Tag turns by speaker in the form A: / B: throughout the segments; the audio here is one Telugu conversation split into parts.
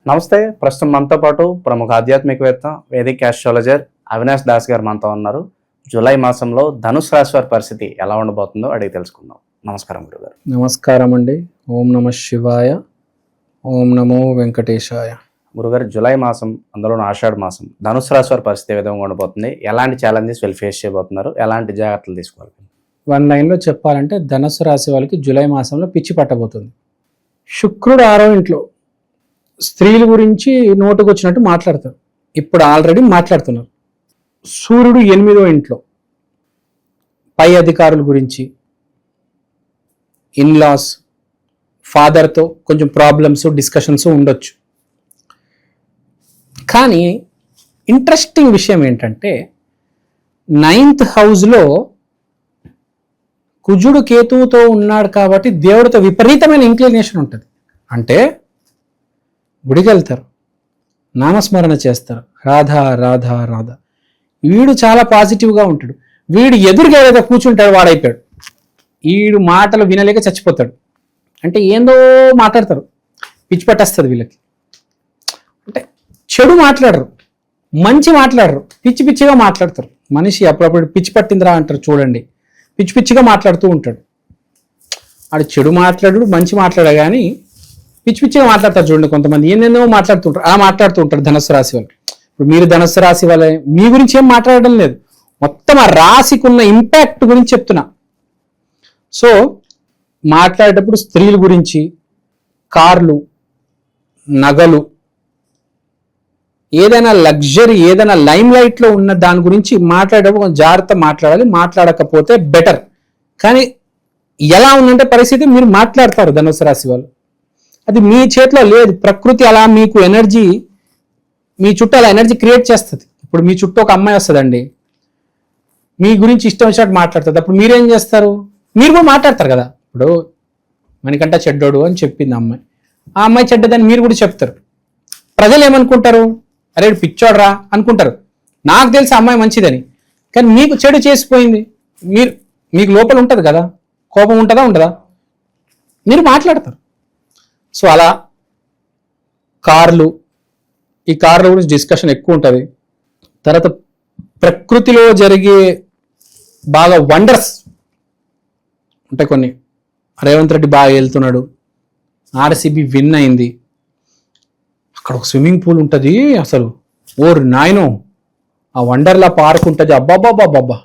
A: నమస్తే. ప్రస్తుతం మనతో పాటు ప్రముఖ ఆధ్యాత్మికవేత్త, వేదిక్ ఆస్ట్రాలజర్ అవినాష్ దాస్ గారు మనతో ఉన్నారు. జూలై మాసంలో ధనుసు రాశి వారి పరిస్థితి ఎలా ఉండబోతుందో అడిగి తెలుసుకుందాం. నమస్కారం గురుగారు.
B: నమస్కారం అండి. ఓం నమ శివాయ, ఓం నమో వెంకటేశాయ.
A: గురుగారు, జూలై మాసం, అందులోనూ ఆషాఢ మాసం, ధనుసు రాశి వారి పరిస్థితి ఏ విధంగా ఉండబోతుంది? ఎలాంటి ఛాలెంజెస్ వీళ్ళు ఫేస్ చేయబోతున్నారు? ఎలాంటి జాగ్రత్తలు తీసుకోవాలి?
B: వన్ లైన్లో చెప్పాలంటే ధనుసు రాశి వాళ్ళకి జూలై మాసంలో పిచ్చి పట్టబోతుంది. శుక్రుడు 6వ ఇంట్లో స్త్రీల గురించి నోటుకు వచ్చినట్టు మాట్లాడతారు. ఇప్పుడు ఆల్రెడీ మాట్లాడుతున్నారు. సూర్యుడు 8వ ఇంట్లో పై అధికారుల గురించి, ఇన్లాస్, ఫాదర్తో కొంచెం ప్రాబ్లమ్స్, డిస్కషన్స్ ఉండొచ్చు. కానీ ఇంట్రెస్టింగ్ విషయం ఏంటంటే 9th హౌస్లో కుజుడు కేతువుతో ఉన్నాడు కాబట్టి దేవుడితో విపరీతమైన ఇంక్లినేషన్ ఉంటుంది. అంటే గుడికి వెళ్తారు, నామస్మరణ చేస్తారు, రాధా రాధా రాధా. వీడు చాలా పాజిటివ్గా ఉంటాడు. వీడు ఎదురుగా ఏదైతే కూర్చుంటాడు వాడైపోయాడు. వీడు మాటలు వినలేక చచ్చిపోతాడు. అంటే ఏందో మాట్లాడతారు, పిచ్చి పట్టేస్తుంది వీళ్ళకి. అంటే చెడు మాట్లాడరు, మంచి మాట్లాడరు, పిచ్చి పిచ్చిగా మాట్లాడతారు. మనిషి అప్పుడప్పుడు పిచ్చి పట్టిందిరా అంటారు చూడండి, పిచ్చి పిచ్చిగా మాట్లాడుతూ ఉంటాడు. ఆడు చెడు మాట్లాడు, మంచి మాట్లాడా కానీ పిచ్చి పిచ్చిగా మాట్లాడతారు చూడండి. కొంతమంది ఏందేందో మాట్లాడుతుంటారు, అలా మాట్లాడుతూ ఉంటారు ధనుసు రాశి వాళ్ళు. ఇప్పుడు మీరు ధనుసు రాశి వాళ్ళే, మీ గురించి ఏం మాట్లాడడం లేదు, మొత్తం ఆ రాశికి ఉన్న ఇంపాక్ట్ గురించి చెప్తున్నా. సో మాట్లాడేటప్పుడు స్త్రీల గురించి, కార్లు, నగలు, ఏదైనా లగ్జరీ, ఏదైనా లైమ్ లైట్లో ఉన్న దాని గురించి మాట్లాడేటప్పుడు కొంచెం జాగ్రత్త మాట్లాడాలి. మాట్లాడకపోతే బెటర్. కానీ ఎలా ఉందంటే పరిస్థితి, మీరు మాట్లాడతారు ధనుసు రాశి వాళ్ళు, అది మీ చేతిలో లేదు. ప్రకృతి అలా మీకు ఎనర్జీ, మీ చుట్టూ అలా ఎనర్జీ క్రియేట్ చేస్తుంది. ఇప్పుడు మీ చుట్టూ ఒక అమ్మాయి వస్తుందండి, మీ గురించి ఇష్టం వచ్చినట్టు మాట్లాడుతుంది. అప్పుడు మీరేం చేస్తారు? మీరు కూడా మాట్లాడతారు కదా. ఇప్పుడు మనకంట చెడ్డోడు అని చెప్పింది అమ్మాయి, ఆ అమ్మాయి చెడ్డదని మీరు కూడా చెప్తారు. ప్రజలు ఏమనుకుంటారు? అరే పిచ్చోడ్రా అనుకుంటారు. నాకు తెలిసి అమ్మాయి మంచిదని, కానీ మీకు చెడు చేసిపోయింది. మీకు లోపల ఉంటుంది కదా, కోపం ఉంటుందా ఉండదా? మీరు మాట్లాడతారు. సో అలా కార్లు, ఈ కార్ల గురించి డిస్కషన్ ఎక్కువ ఉంటుంది. తర్వాత ప్రకృతిలో జరిగే బాగా వండర్స్ ఉంటాయి కొన్ని. రేవంత్ రెడ్డి బాగా వెళ్తున్నాడు, ఆర్సీబీ విన్ అయింది, అక్కడ ఒక స్విమ్మింగ్ పూల్ ఉంటుంది. అసలు ఓర్ నాయనో, ఆ వండర్లా పార్క్ ఉంటుంది. అబ్బాబ్బాబ్బాబ్బా,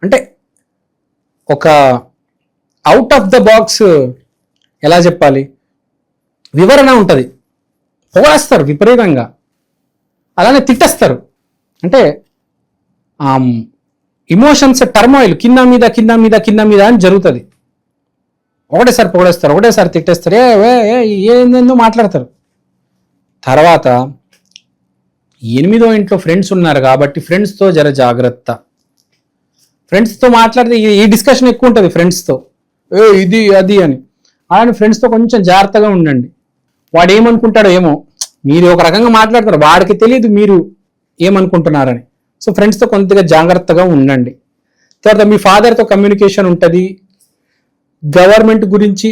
B: అంటే ఒక అవుట్ ఆఫ్ ద బాక్స్, ఎలా చెప్పాలి, వివరణ ఉంటుంది. పొగేస్తారు విపరీతంగా, అలానే తిట్టేస్తారు. అంటే ఇమోషన్స్ టర్మాయిల్ కింద మీద కింద మీద కింద మీద అని జరుగుతుంది. ఒకటేసారి పొగడేస్తారు, ఒకటేసారి తిట్టేస్తారు, ఏందో మాట్లాడతారు. తర్వాత 8వ ఇంట్లో ఫ్రెండ్స్ ఉన్నారు కాబట్టి ఫ్రెండ్స్తో జర జాగ్రత్త. ఫ్రెండ్స్తో మాట్లాడితే ఈ డిస్కషన్ ఎక్కువ ఉంటుంది ఫ్రెండ్స్తో, ఇది అది అని. అలానే ఫ్రెండ్స్తో కొంచెం జాగ్రత్తగా ఉండండి. వాడు ఏమనుకుంటాడో ఏమో, మీరు ఒక రకంగా మాట్లాడతారు, వాడికి తెలియదు మీరు ఏమనుకుంటున్నారని. సో ఫ్రెండ్స్తో కొంతగా జాగ్రత్తగా ఉండండి. తర్వాత మీ ఫాదర్తో కమ్యూనికేషన్ ఉంటుంది. గవర్నమెంట్ గురించి,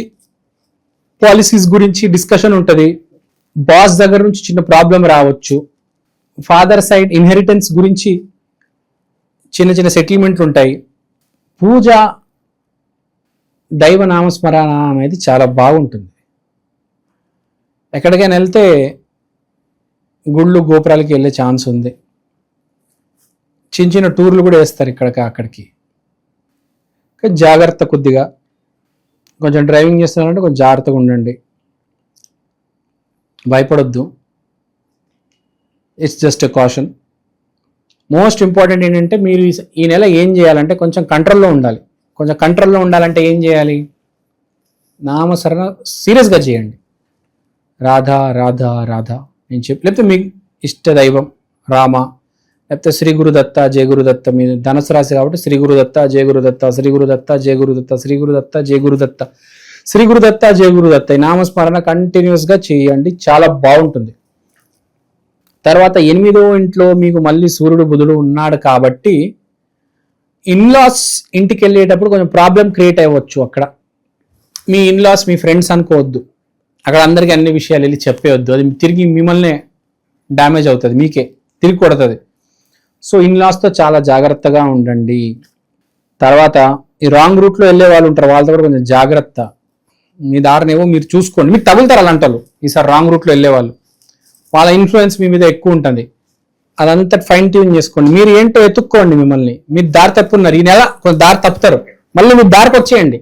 B: పాలసీస్ గురించి డిస్కషన్ ఉంటుంది. బాస్ దగ్గర నుంచి చిన్న ప్రాబ్లం రావచ్చు. ఫాదర్ సైడ్ ఇన్హెరిటెన్స్ గురించి చిన్న చిన్న సెటిల్మెంట్లు ఉంటాయి. పూజ, దైవ నామస్మరణ అనేది చాలా బాగుంటుంది. ఎక్కడికైనా వెళ్తే గుళ్ళు, గోపురాలకి వెళ్ళే ఛాన్స్ ఉంది. చిన్న చిన్న టూర్లు కూడా వేస్తారు ఇక్కడికి అక్కడికి. జాగ్రత్త, కొద్దిగా కొంచెం డ్రైవింగ్ చేస్తున్నారంటే కొంచెం జాగ్రత్తగా ఉండండి, భయపడొద్దు. It's just a caution. Most important ఏంటంటే మీరు ఈ నెల ఏం చేయాలంటే కొంచెం కంట్రోల్లో ఉండాలి. కొంచెం కంట్రోల్లో ఉండాలంటే ఏం చేయాలి? నామస్మరణ సీరియస్గా చేయండి. రాధా రాధా రాధా నేను లేకపోతే మీ ఇష్ట దైవం రామ, లేకపోతే శ్రీ గురుదత్త, జయ గురుదత్త. మీరు ధనుసు రాశి కాబట్టి శ్రీ గురుదత్త, జయ గురుదత్త, శ్రీ గురుదత్త, జయ గురుదత్త, శ్రీ గురుదత్త, జయ గురుదత్త, శ్రీ గురుదత్త, జయ గురుదత్త. ఈ నామస్మరణ కంటిన్యూస్గా చేయండి, చాలా బాగుంటుంది. తర్వాత 8వ ఇంట్లో మీకు మళ్ళీ సూర్యుడు, బుధుడు ఉన్నాడు కాబట్టి ఇన్లాస్ ఇంటికి వెళ్ళేటప్పుడు కొంచెం ప్రాబ్లం క్రియేట్ అవ్వచ్చు. అక్కడ మీ ఇన్లాస్ మీ ఫ్రెండ్స్ అనుకోవద్దు, అక్కడ అందరికీ అన్ని విషయాలు వెళ్ళి చెప్పేయొద్దు, అది తిరిగి మిమ్మల్ని డ్యామేజ్ అవుతుంది, మీకే తిరిగి కొడుతుంది. సో ఇన్లాస్తో చాలా జాగ్రత్తగా ఉండండి. తర్వాత ఈ రాంగ్ రూట్లో వెళ్ళే వాళ్ళు ఉంటారు, వాళ్ళతో కూడా కొంచెం జాగ్రత్త. మీ దారినేమో మీరు చూసుకోండి, మీకు తగులుతారు అలాంటి ఈసారి రాంగ్ రూట్లో వెళ్ళే వాళ్ళు, వాళ్ళ ఇన్ఫ్లుయెన్స్ మీ మీద ఎక్కువ ఉంటుంది. అదంతా ఫైన్ ట్యూన్ చేసుకోండి. మీరు ఏంటో ఎత్తుక్కోండి, మిమ్మల్ని మీరు దారి తప్పున్నారు, ఈ నెల కొంచెం దారి తప్పుతారు, మళ్ళీ మీరు దారికి వచ్చేయండి.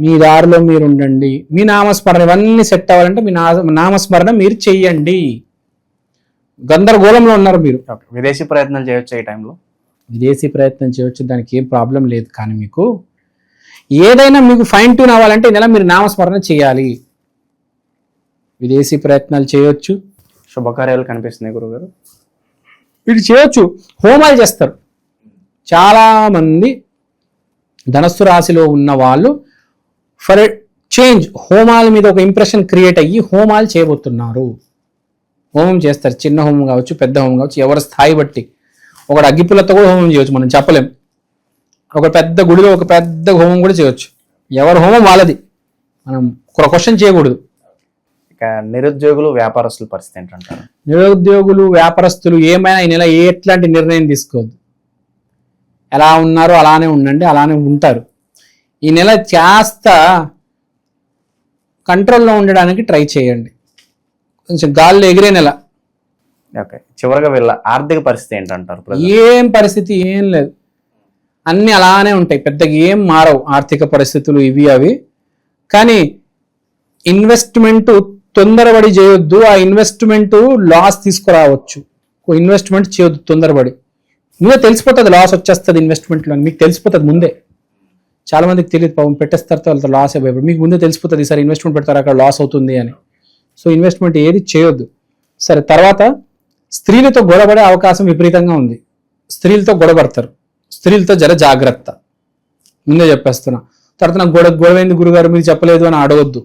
B: మీ దారిలో మీరు ఉండండి. మీ నామస్మరణ ఇవన్నీ సెట్ అవ్వాలంటే మీ నామస్మరణ మీరు చెయ్యండి. గందరగోళంలో ఉన్నారు మీరు.
A: విదేశీ ప్రయత్నాలు చేయొచ్చు ఈ టైంలో?
B: విదేశీ ప్రయత్నం చేయొచ్చు, దానికి ఏం ప్రాబ్లం లేదు. కానీ మీకు ఏదైనా మీకు ఫైన్ ట్యూన్ అవ్వాలంటే ఈ నెల మీరు నామస్మరణ చేయాలి. విదేశీ ప్రయత్నాలు చేయొచ్చు,
A: శుభకార్యాలు కనిపిస్తున్నాయి గురుగారు.
B: వీళ్ళు చేయొచ్చు, హోమాలు చేస్తారు. చాలా మంది ధనస్సు రాశిలో ఉన్న వాళ్ళు ఫర్ చేంజ్ హోమాల మీద ఒక ఇంప్రెషన్ క్రియేట్ అయ్యి హోమాలు చేయబోతున్నారు. హోమం చేస్తారు, చిన్న హోమం కావచ్చు, పెద్ద హోమం కావచ్చు, ఎవరి స్థాయి బట్టి. ఒకటి అగ్గిపుల్లతో కూడా హోమం చేయవచ్చు, మనం చెప్పలేం. ఒక పెద్ద గుడిలో ఒక పెద్ద హోమం కూడా చేయవచ్చు. ఎవరి హోమం వాళ్ళది, మనం క్వశ్చన్ చేయకూడదు.
A: ఇక నిరుద్యోగులు వ్యాపారస్తుల పరిస్థితి ఏంటంటారు?
B: నిరుద్యోగులు వ్యాపారస్తులు ఏమైనా ఈ నెల ఎట్లాంటి నిర్ణయం తీసుకోవద్దు. ఎలా ఉన్నారో అలానే ఉండండి, అలానే ఉంటారు. ఈ నెల కాస్త కంట్రోల్లో ఉండడానికి ట్రై చేయండి. కొంచెం గాల్లో ఎగిరే నెల.
A: ఓకే, చివరిగా వీళ్ళ ఆర్థిక పరిస్థితి ఏంటంటారు?
B: ఏం పరిస్థితి ఏం లేదు, అన్నీ అలానే ఉంటాయి, పెద్దగా ఏం మారవు ఆర్థిక పరిస్థితులు ఇవి అవి. కానీ ఇన్వెస్ట్మెంట్ తొందరపడి చేయొద్దు. ఆ ఇన్వెస్ట్మెంట్ లాస్ తీసుకురావచ్చు. ఇన్వెస్ట్మెంట్ చేయొద్దు తొందరపడి. ముందే తెలిసిపోతుంది లాస్ వచ్చేస్తుంది ఇన్వెస్ట్మెంట్లో అని, మీకు తెలిసిపోతుంది ముందే. చాలా మందికి తెలియదు, పాపం పెట్టేస్తారు వాళ్ళతో లాస్ అయిపోయి. మీకు ముందే తెలిసిపోతుంది ఈసారి ఇన్వెస్ట్మెంట్ పెడతారు అక్కడ లాస్ అవుతుంది అని. సో ఇన్వెస్ట్మెంట్ ఏది చేయొద్దు. సరే, తర్వాత స్త్రీలతో గొడవపడే అవకాశం విపరీతంగా ఉంది. స్త్రీలతో గొడవపడతారు, స్త్రీలతో జర జాగ్రత్త, ముందే చెప్పేస్తున్నా. తర్వాత నాకు గొడవైంది గురుగారు మీరు చెప్పలేదు అని అడగొద్దు.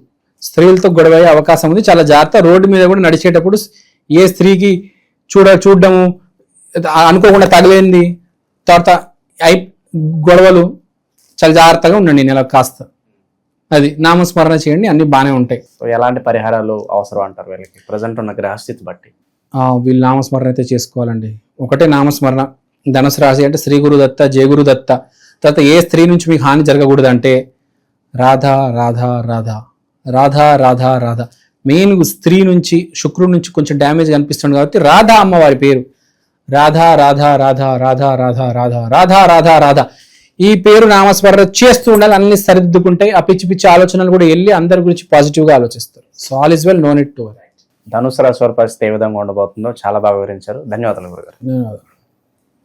B: స్త్రీలతో గొడవయ్యే అవకాశం ఉంది, చాలా జాగ్రత్త. రోడ్డు మీద కూడా నడిచేటప్పుడు ఏ స్త్రీకి చూడడము అనుకోకుండా తగిలేంది, తర్వాత గొడవలు, చాలా జాగ్రత్తగా ఉండండి ఈ నెల కాస్త. అది నామస్మరణ చేయండి, అన్ని బాగానే ఉంటాయి.
A: సో ఎలాంటి పరిహారాలు అవసరం అంటారు వీళ్ళకి ప్రజెంట్ ఉన్న గ్రహస్థితి బట్టి?
B: వీళ్ళు నామస్మరణ అయితే చేసుకోవాలండి. ఒకటే నామస్మరణ. ధనుసు రాశి అంటే శ్రీ గురుదత్త, జయ గురుదత్త. తర్వాత ఏ స్త్రీ నుంచి మీకు హాని జరగకూడదు అంటే రాధా రాధా రాధా రాధా రాధా రాధా. మెయిన్ స్త్రీ నుంచి, శుక్రుడి నుంచి కొంచెం డ్యామేజ్ కనిపిస్తుంది కాబట్టి రాధా అమ్మవారి పేరు. రాధా రాధా రాధా రాధా రాధా రాధా రాధా రాధా రాధా ఈ పేరు నామస్మరణ చేస్తూ ఉండాలి. అన్ని సరిదిద్దుకుంటాయి. ఆ పిచ్చి పిచ్చి ఆలోచనలు కూడా వెళ్ళి అందరి గురించి పాజిటివ్గా ఆలోచిస్తారు. So all is well, no need to worry.
A: ధనుసు రాశి వారి పరిస్థితి ఏ విధంగా ఉండబోతుందో చాలా బాగా వివరించారు. ధన్యవాదాలు గురుగారు.
B: ధన్యవాదాలు.